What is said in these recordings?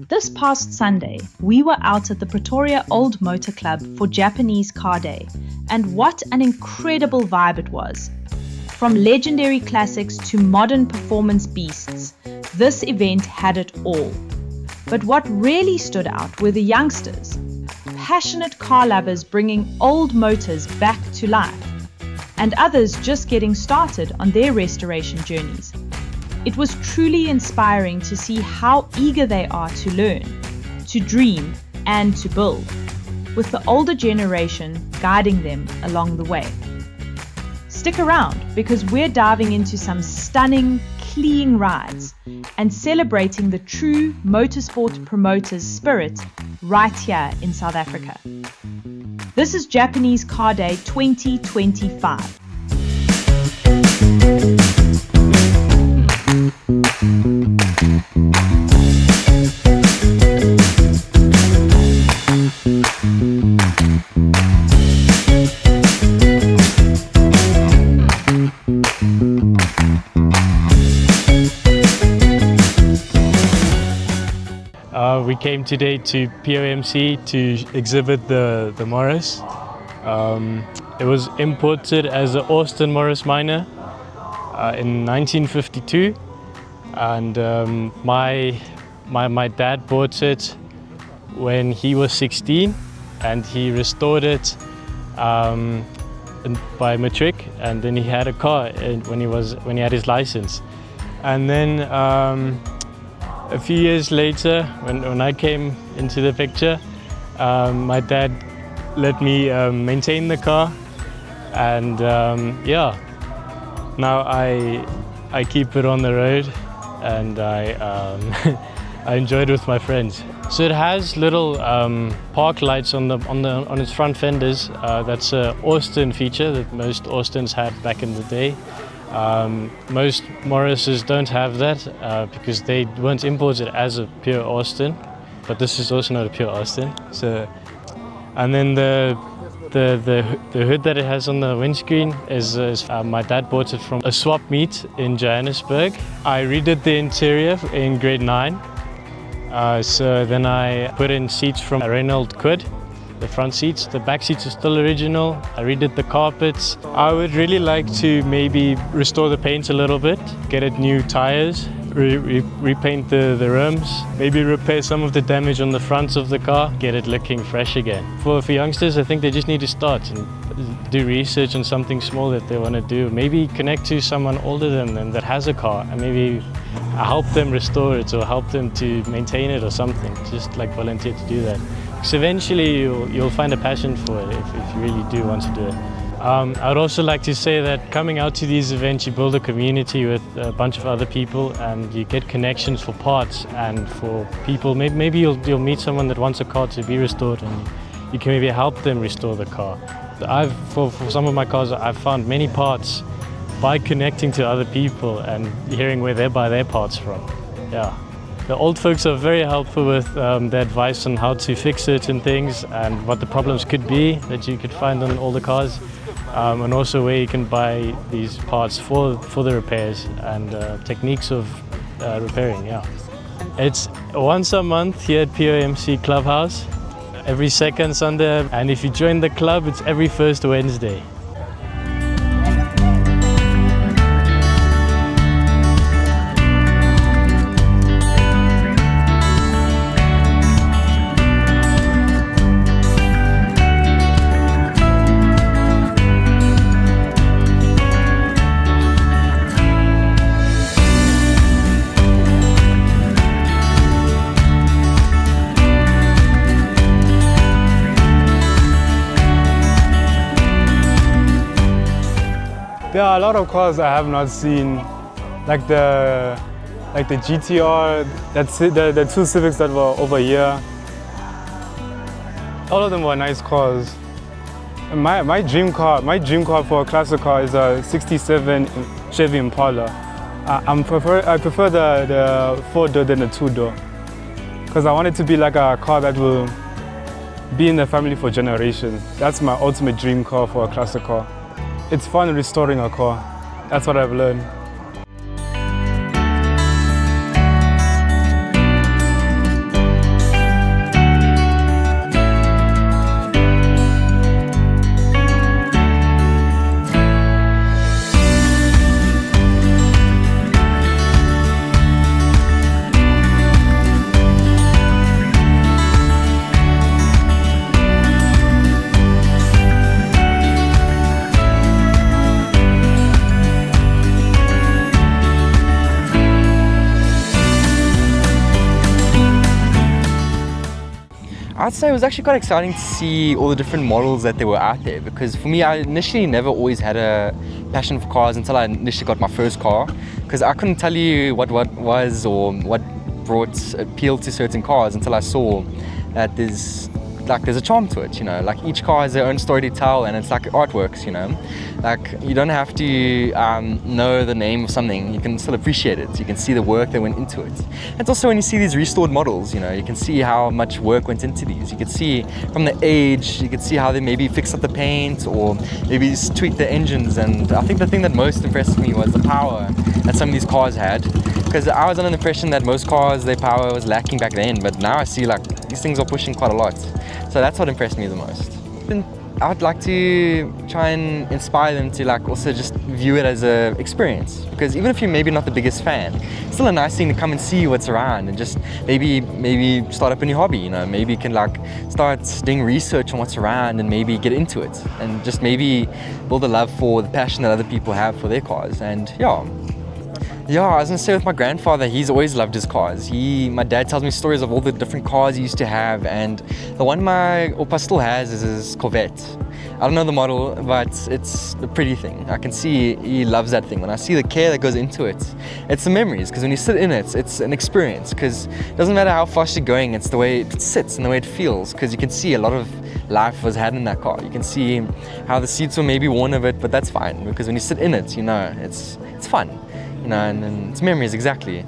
This past Sunday, we were out at the Pretoria Old Motor Club for Japanese Car Day, and what an incredible vibe it was. From legendary classics to modern performance beasts, this event had it all. But what really stood out were the youngsters, passionate car lovers bringing old motors back to life, and others just getting started on their restoration journeys. It was truly inspiring to see how eager they are to learn, to dream, and to build, with the older generation guiding them along the way. Stick around, because we're diving into some stunning, clean rides and celebrating the true Motorsport Promoters spirit right here in South Africa. This is Japanese Car Day 2025. We came today to POMC to exhibit the Morris. It was imported as an Austin Morris Minor in 1952, and my dad bought it when he was 16, and he restored it by matric, and then he had a car when he had his license, and then. A few years later, when I came into the picture, my dad let me maintain the car, and now I keep it on the road, and I enjoy it with my friends. So it has little park lights on its front fenders. That's an Austin feature that most Austins had back in the day. Most Morrises don't have that because they weren't imported as a pure Austin, but this is also not a pure Austin. So, and then the hood that it has on the windscreen is my dad bought it from a swap meet in Johannesburg. I redid the interior in grade 9. So then I put in seats from a Reynolds Quid. The front seats, the back seats are still original. I redid the carpets. I would really like to maybe restore the paint a little bit, get it new tires, repaint the rims, maybe repair some of the damage on the fronts of the car, get it looking fresh again. For youngsters, I think they just need to start and do research on something small that they want to do. Maybe connect to someone older than them that has a car and maybe help them restore it or help them to maintain it or something. Just like volunteer to do that. So eventually you'll find a passion for it if you really do want to do it. I'd also like to say that coming out to these events, you build a community with a bunch of other people, and you get connections for parts and for people. Maybe you'll meet someone that wants a car to be restored, and you can maybe help them restore the car. For some of my cars, I've found many parts by connecting to other people and hearing where they buy their parts from. Yeah. The old folks are very helpful with their advice on how to fix certain things and what the problems could be that you could find on all the cars, and also where you can buy these parts for the repairs and techniques of repairing. Yeah, it's once a month here at POMC Clubhouse, every second Sunday, and if you join the club, it's every first Wednesday. There are a lot of cars I have not seen, like the GTR, the two Civics that were over here. All of them were nice cars. My dream car for a classic car is a '67 Chevy Impala. I prefer the 4-door than the 2-door, because I want it to be like a car that will be in the family for generations. That's my ultimate dream car for a classic car. It's fun restoring a car. That's what I've learned. I'd say it was actually quite exciting to see all the different models that there were out there, because for me, I initially never always had a passion for cars until I initially got my first car, because I couldn't tell you what was or what brought appeal to certain cars until I saw that there's a charm to it, you know, like each car has their own story to tell, and it's like artworks, you know, like you don't have to know the name of something, you can still appreciate it, you can see the work that went into it. It's also when you see these restored models, you know, you can see how much work went into these, you can see from the age, you can see how they maybe fixed up the paint or maybe just tweaked the engines. And I think the thing that most impressed me was the power that some of these cars had, because I was under the impression that most cars, their power was lacking back then, but now I see like these things are pushing quite a lot. So that's what impressed me the most. And I'd like to try and inspire them to like also just view it as an experience, because even if you're maybe not the biggest fan, it's still a nice thing to come and see what's around and just maybe start up a new hobby, you know, maybe you can like start doing research on what's around and maybe get into it and just maybe build a love for the passion that other people have for their cars. And yeah, I was gonna say with my grandfather, he's always loved his cars. My dad tells me stories of all the different cars he used to have, and the one my Opa still has is his Corvette. I don't know the model, but it's a pretty thing. I can see he loves that thing. When I see the care that goes into it, it's the memories, because when you sit in it, it's an experience, because it doesn't matter how fast you're going, it's the way it sits and the way it feels, because you can see a lot of life was had in that car. You can see how the seats were maybe worn a bit, but that's fine, because when you sit in it, you know, it's fun. You know, and it's memories, exactly.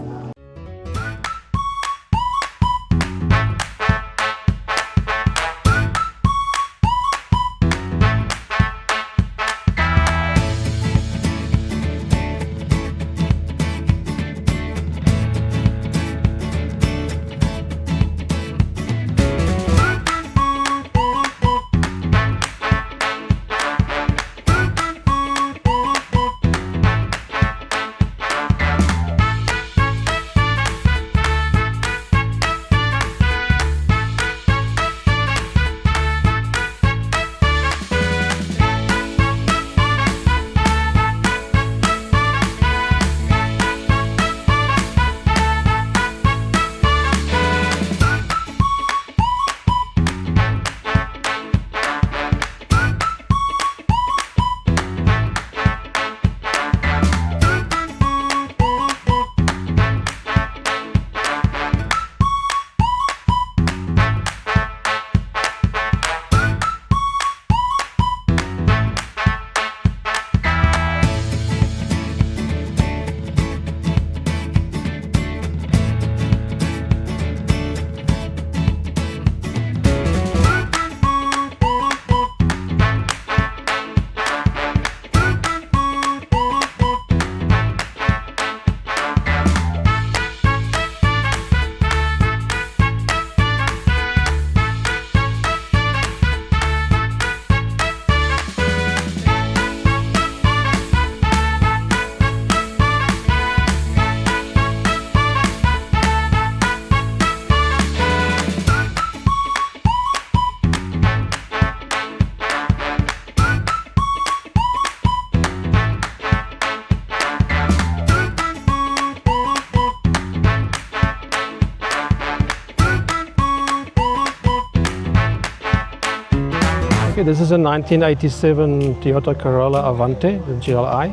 Okay, this is a 1987 Toyota Corolla Avante, the GLI.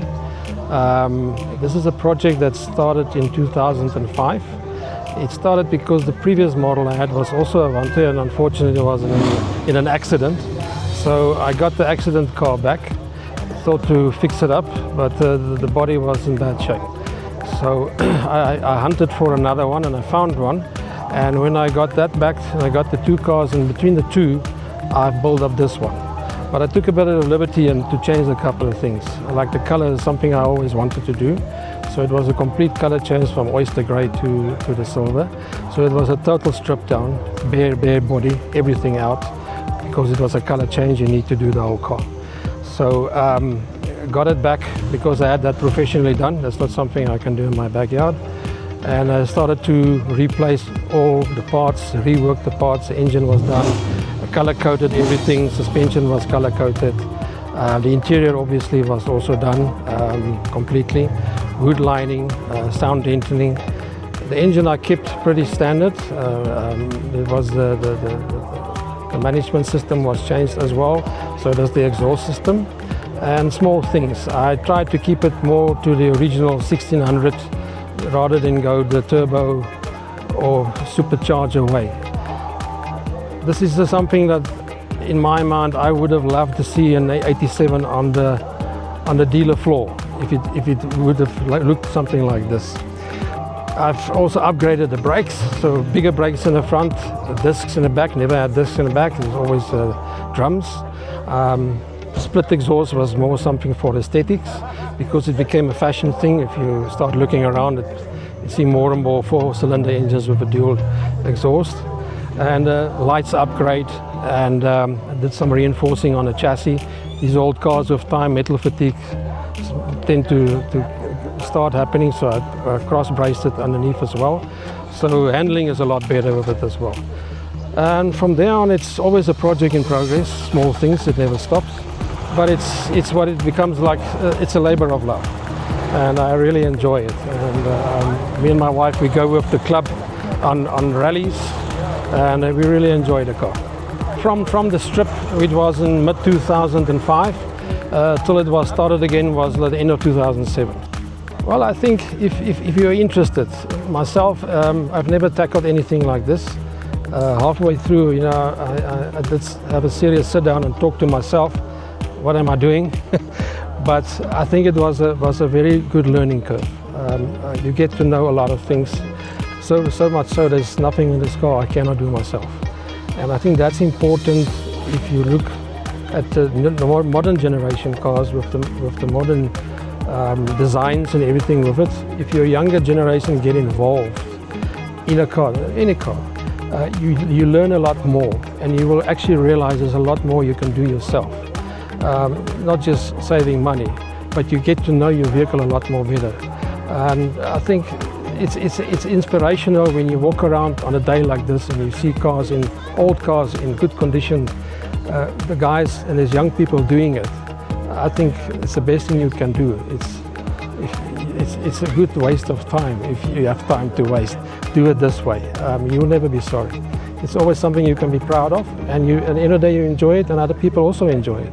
This is a project that started in 2005. It started because the previous model I had was also Avante, and unfortunately it was in an accident. So I got the accident car back, thought to fix it up, but the body was in bad shape. So I hunted for another one and I found one. And when I got that back, I got the two cars, and between the two, I've built up this one. But I took a bit of liberty and to change a couple of things. Like the color is something I always wanted to do. So it was a complete color change from oyster grey to the silver. So it was a total strip down, bare body, everything out. Because it was a color change, you need to do the whole car. So got it back because I had that professionally done. That's not something I can do in my backyard. And I started to replace all the parts, rework the parts. The engine was done, color coated everything, suspension was color coated. The interior obviously was also done completely. Wood lining, sound deadening. The engine I kept pretty standard. It was the The management system was changed as well, so does the exhaust system. And small things. I tried to keep it more to the original 1600 rather than go the turbo or supercharger way. This is something that, in my mind, I would have loved to see an 87 on the dealer floor if it would have looked something like this. I've also upgraded the brakes, so bigger brakes in the front, discs in the back. Never had discs in the back, there's always drums. Split exhaust was more something for aesthetics because it became a fashion thing. If you start looking around, you see more and more four-cylinder engines with a dual exhaust. And lights upgrade, and did some reinforcing on the chassis. These old cars with time, metal fatigue tend to start happening, so I cross-braced it underneath as well. So handling is a lot better with it as well. And from there on, it's always a project in progress, small things, it never stops. But it's what it becomes like, it's a labor of love. And I really enjoy it. And me and my wife, we go with the club on rallies, and we really enjoy the car. From the strip, it was in mid-2005, till it was started again was at the end of 2007. Well, I think if you're interested, myself, I've never tackled anything like this. Halfway through, you know, I did have a serious sit down and talk to myself. What am I doing? But I think it was a very good learning curve. You get to know a lot of things. So much so there's nothing in this car I cannot do myself. And I think that's important if you look at the more modern generation cars with the modern designs and everything with it. If you're a younger generation, get involved in a car, any car. You learn a lot more, and you will actually realize there's a lot more you can do yourself. Not just saving money, but you get to know your vehicle a lot more better. And I think it's inspirational when you walk around on a day like this and you see old cars in good condition, the guys and there's young people doing it. I think it's the best thing you can do. It's a good waste of time if you have time to waste. Do it this way. You'll never be sorry. It's always something you can be proud of, and at the end of the day you enjoy it, and other people also enjoy it.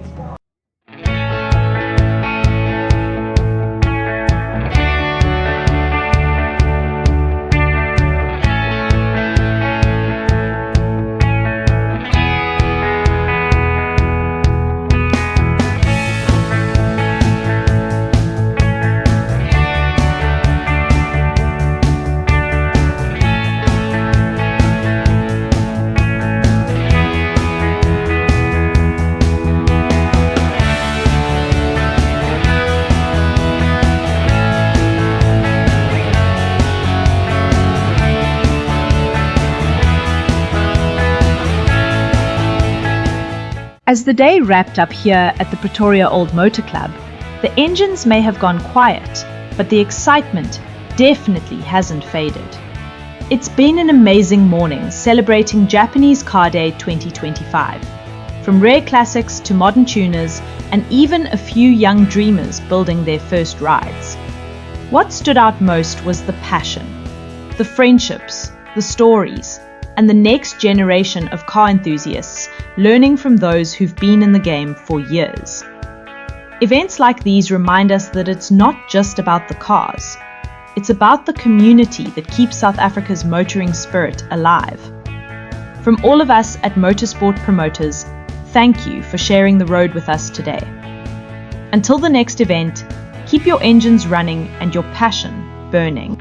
As the day wrapped up here at the Pretoria Old Motor Club, the engines may have gone quiet, but the excitement definitely hasn't faded. It's been an amazing morning celebrating Japanese Car Day 2025. From rare classics to modern tuners, and even a few young dreamers building their first rides. What stood out most was the passion, the friendships, the stories, and the next generation of car enthusiasts learning from those who've been in the game for years. Events like these remind us that it's not just about the cars. It's about the community that keeps South Africa's motoring spirit alive. From all of us at Motorsport Promoters, thank you for sharing the road with us today. Until the next event, keep your engines running and your passion burning.